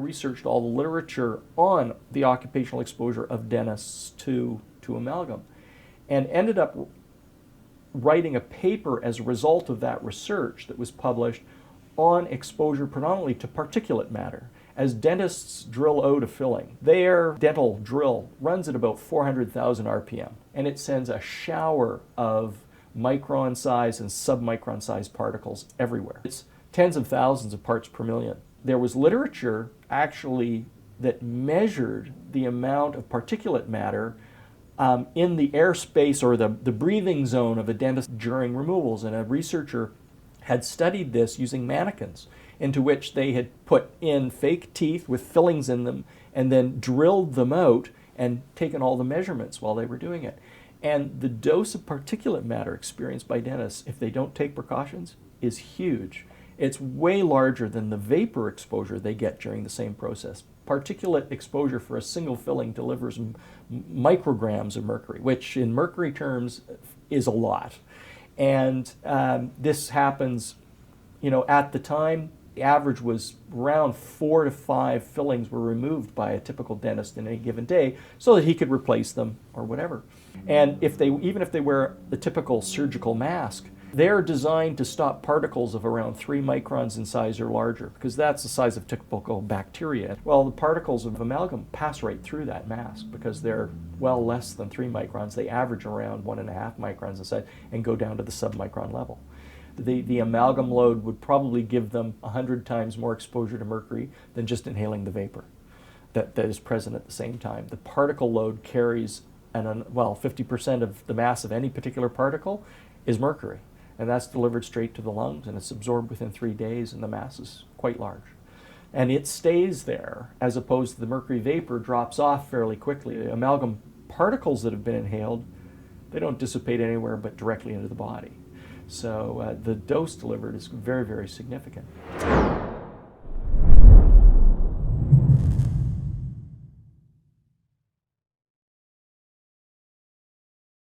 researched all the literature on the occupational exposure of dentists to amalgam, and ended up writing a paper as a result of that research that was published on exposure predominantly to particulate matter. As dentists drill out a filling, their dental drill runs at about 400,000 RPM, and it sends a shower of micron size and submicron size particles everywhere. It's tens of thousands of parts per million. There was literature actually that measured the amount of particulate matter in the airspace or the breathing zone of a dentist during removals, and a researcher had studied this using mannequins into which they had put in fake teeth with fillings in them and then drilled them out and taken all the measurements while they were doing it. And the dose of particulate matter experienced by dentists, if they don't take precautions, is huge. It's way larger than the vapor exposure they get during the same process. Particulate exposure for a single filling delivers micrograms of mercury, which in mercury terms is a lot. And this happens, at the time, the average was around 4 to 5 fillings were removed by a typical dentist in any given day so that he could replace them or whatever. And even if they wear the typical surgical mask, they're designed to stop particles of around 3 microns in size or larger, because that's the size of typical bacteria. Well, the particles of amalgam pass right through that mask because they're well less than 3 microns. They average around 1.5 microns in size and go down to the submicron level. The amalgam load would probably give them 100 times more exposure to mercury than just inhaling the vapor that is present at the same time. The particle load carries, 50% of the mass of any particular particle is mercury. And that's delivered straight to the lungs, and it's absorbed within 3 days, and the mass is quite large. And it stays there, as opposed to the mercury vapor drops off fairly quickly. The amalgam particles that have been inhaled, they don't dissipate anywhere but directly into the body. So the dose delivered is very, very significant.